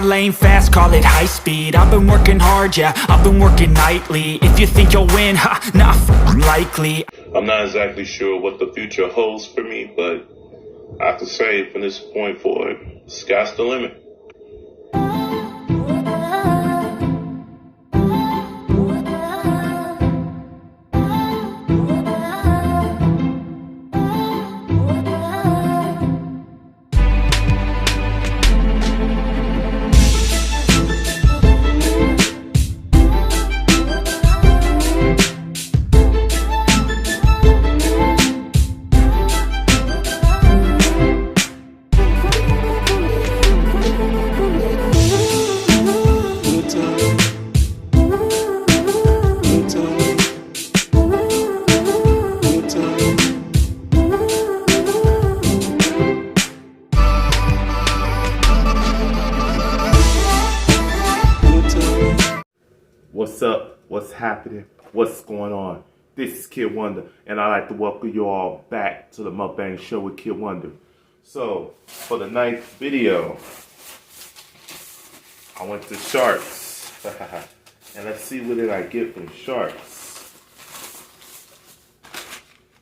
lane fast, call it high speed. I've been working hard, yeah, I've been working nightly. If you think you'll win, ha, not likely. I'm not exactly sure what the future holds for me, but I can say from this point forward, sky's the limit. What's up? What's happening? What's going on? This is Kid Wonder, and I'd like to welcome you all back to the Mukbang Show with Kid Wonder. So, for the ninth video, I went to Sharks. And let's see what did I get from Sharks.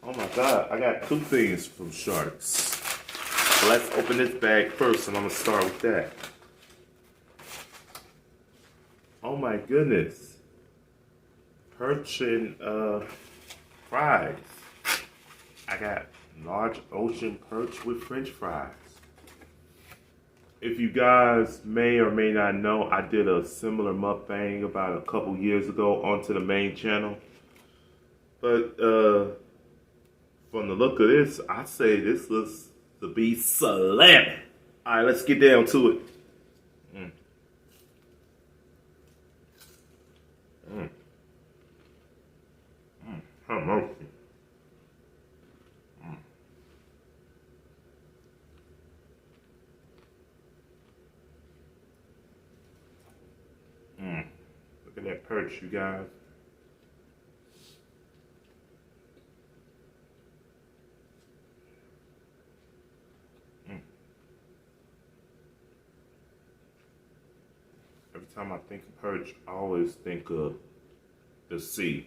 Oh my God, I got two things from Sharks. So let's open this bag first, and I'm going to start with that. Oh my goodness. Perch and fries. I got large ocean perch with french fries. If you guys may or may not know, I did a similar mukbang about a couple years ago onto the main channel. But from the look of this, I say this looks to be slamming. Alright, let's get down to it. Look at that perch, you guys. Every time I think of perch, I always think of the sea.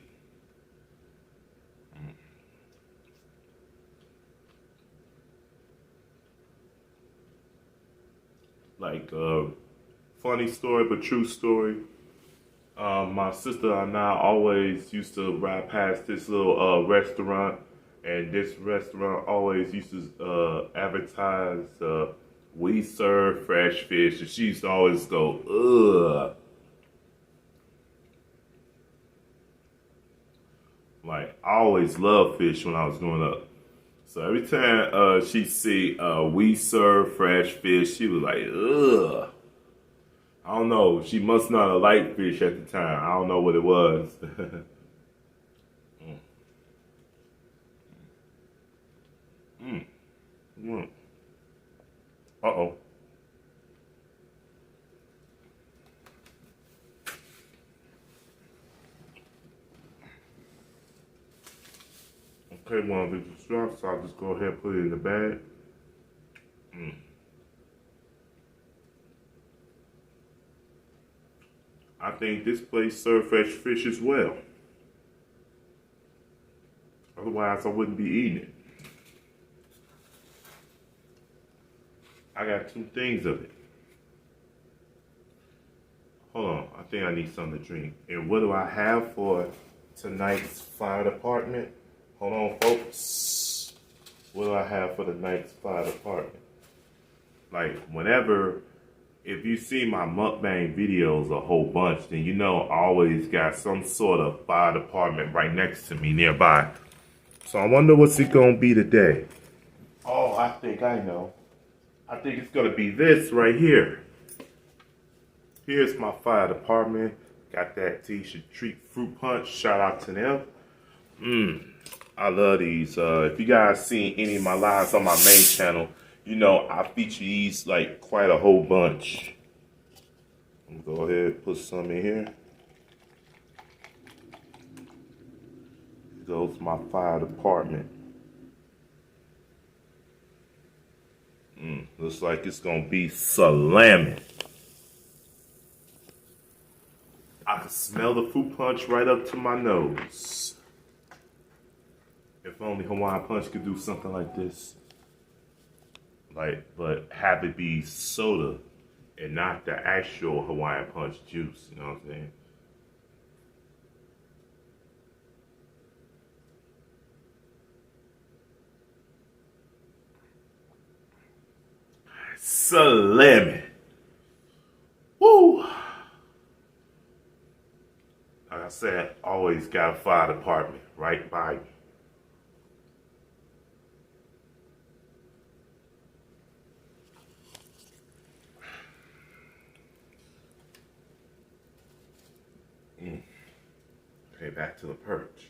Like funny story, but true story. My sister and I always used to ride past this little restaurant, and this restaurant always used to advertise we serve fresh fish, and she used to always go, ugh. Like, I always loved fish when I was growing up. So every time she see we serve fresh fish, she was like, ugh. I don't know. She must not have liked fish at the time. I don't know what it was. Uh-oh. Okay, one of these straps, so I'll just go ahead and put it in the bag. I think this place serves fresh fish as well. Otherwise, I wouldn't be eating it. I got two things of it. Hold on, I think I need something to drink. And what do I have for tonight's fire department? Hold on, folks. What do I have for tonight's fire department? Like, whenever, if you see my mukbang videos a whole bunch, then you know I always got some sort of fire department right next to me nearby. So I wonder what's it gonna be today. Oh, I think I know. I think it's gonna be this right here. Here's my fire department. Got that T-shirt treat fruit punch. Shout out to them. I love these. If you guys seen any of my lives on my main channel, you know I feature these like quite a whole bunch. I'm gonna go ahead and put some in here. Here goes my fire department. Looks like it's gonna be slamming. I can smell the fruit punch right up to my nose. If only Hawaiian Punch could do something like this. But have it be soda and not the actual Hawaiian Punch juice, you know what I'm saying? Salami. Woo! Like I said, always got a fire department right by you. Okay, back to the perch.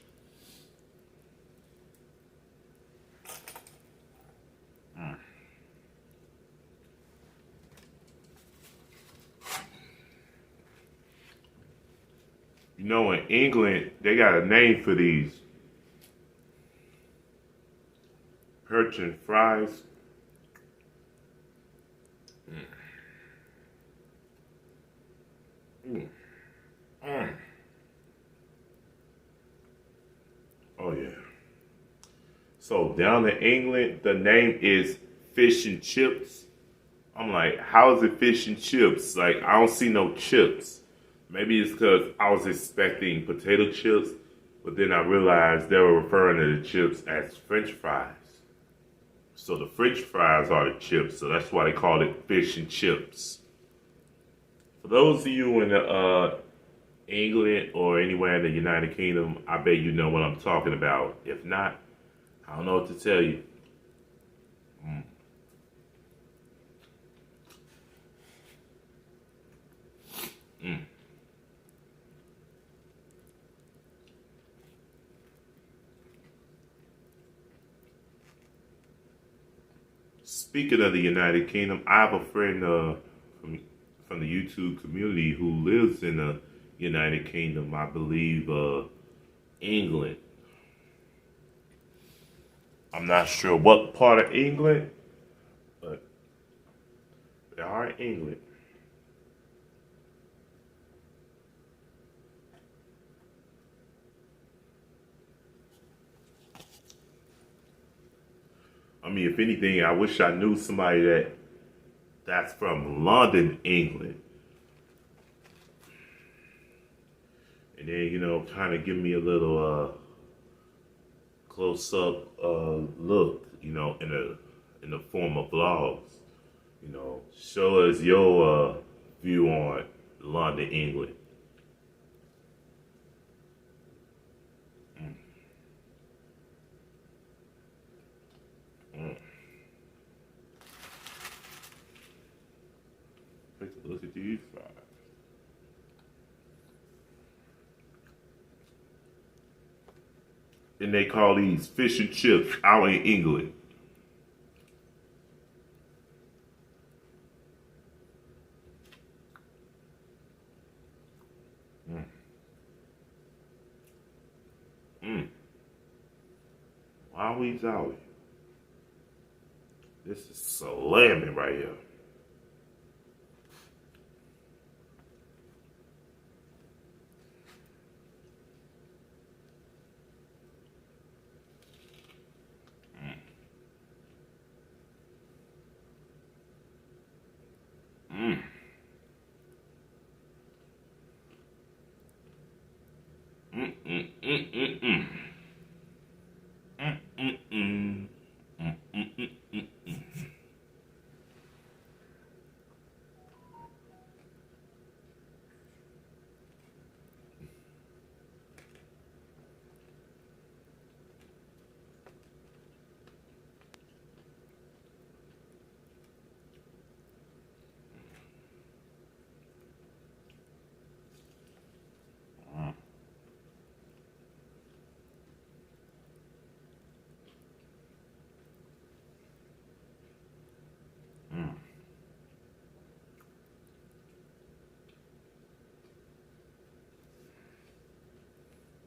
You know, in England, they got a name for these. Perch and fries. Oh, yeah. So, down in England, the name is fish and chips. I'm like, how is it fish and chips? Like, I don't see no chips. Maybe it's because I was expecting potato chips, but then I realized they were referring to the chips as French fries. So the French fries are the chips, so that's why they call it fish and chips. For those of you in the England or anywhere in the United Kingdom, I bet you know what I'm talking about. If not, I don't know what to tell you. Speaking of the United Kingdom, I have a friend from the YouTube community who lives in the United Kingdom. I believe England. I'm not sure what part of England, but they are in England. I mean, if anything, I wish I knew somebody that's from London, England. And then, you know, kind of give me a little close-up look, you know, in the form of vlogs. You know, show us your view on London, England. Take a look at these fries. And they call these fish and chips out in England. Wow, we zowie. This is salami right here.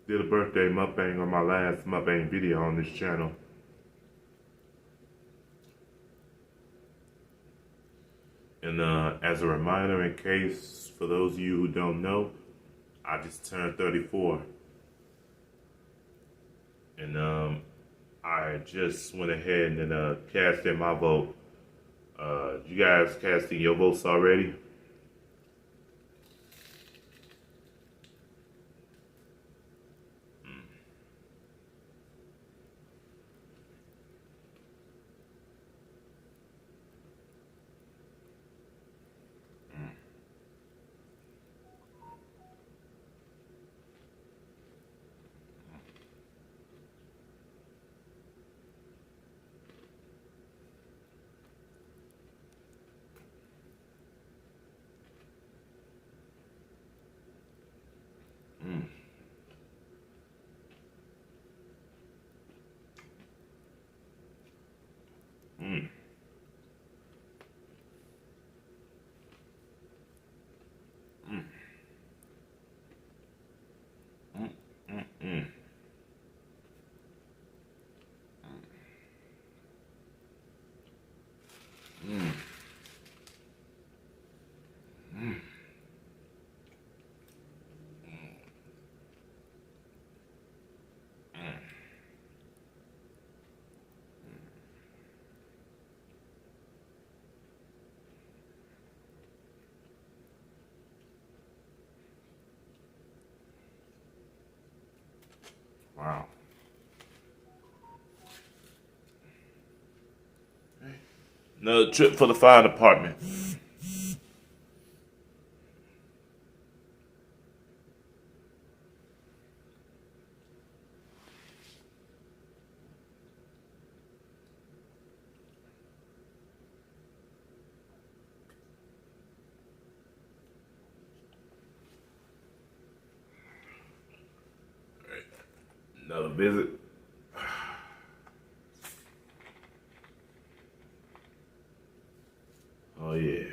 Did a birthday mukbang on my last mukbang video on this channel. And as a reminder, in case for those of you who don't know, I just turned 34. And I just went ahead and cast in my vote. You guys casting your votes already? Wow. Another trip for the fire department. Another visit. Oh yeah.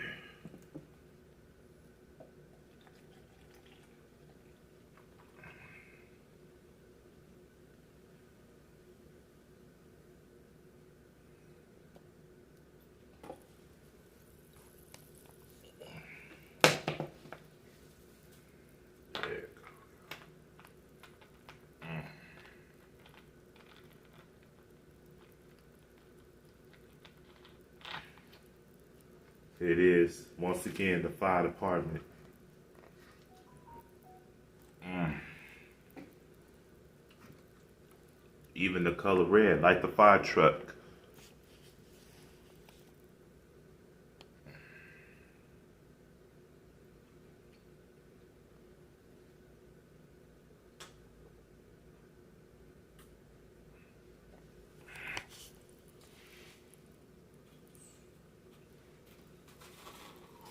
It is, once again, the fire department. Even the color red, like the fire truck.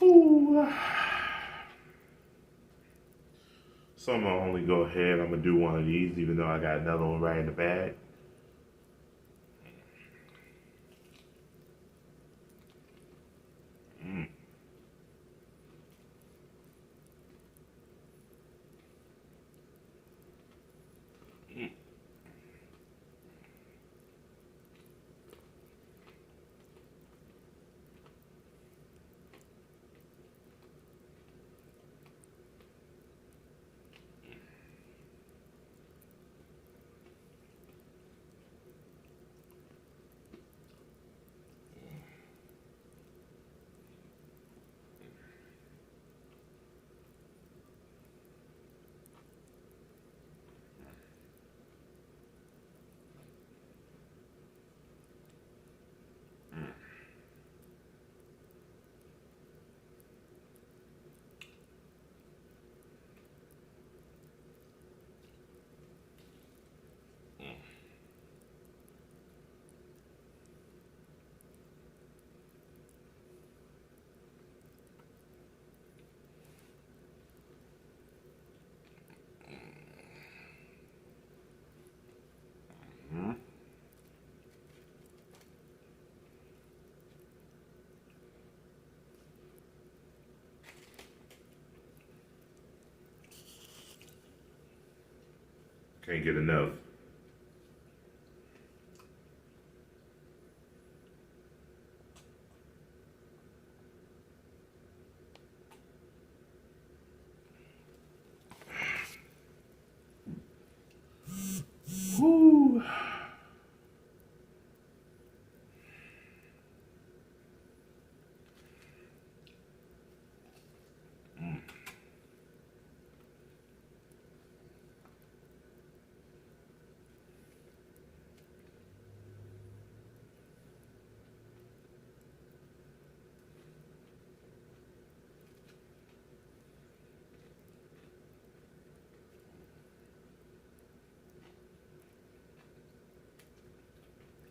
Ooh. So I'm gonna only go ahead. I'm gonna do one of these, even though I got another one right in the bag. Can't get enough.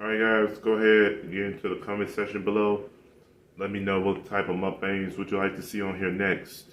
Alright guys, go ahead and get into the comment section below. Let me know what type of mukbangs would you like to see on here next.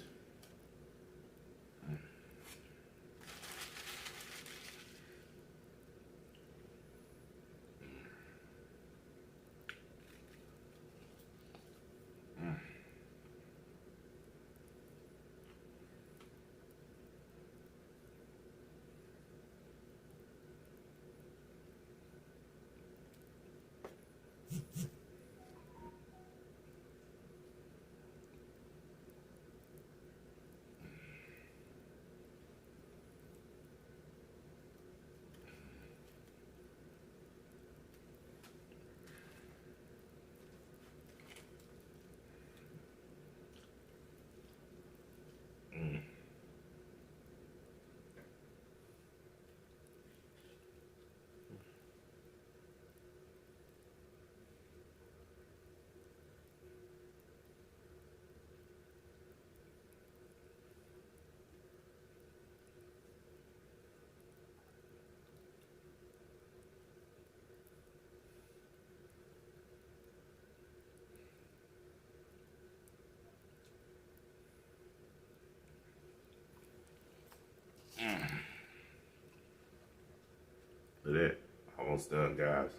Look at that. Almost done, guys.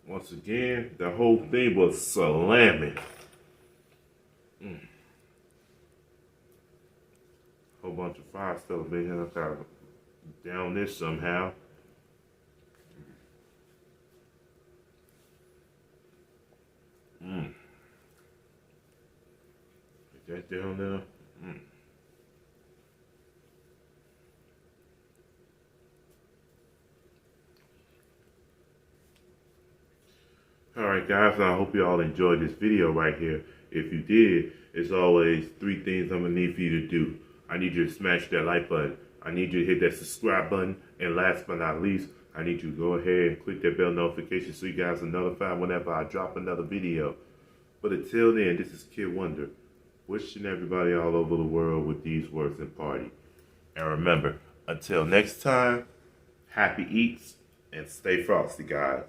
Once again, the whole thing was salami. Whole bunch of fire stuff in here. I gotta down this somehow. Get that down there. Alright guys, I hope you all enjoyed this video right here. If you did, it's always 3 things I'm going to need for you to do. I need you to smash that like button. I need you to hit that subscribe button. And last but not least, I need you to go ahead and click that bell notification so you guys are notified whenever I drop another video. But until then, this is Kid Wonder, wishing everybody all over the world with these words and party. And remember, until next time, happy eats and stay frosty, guys.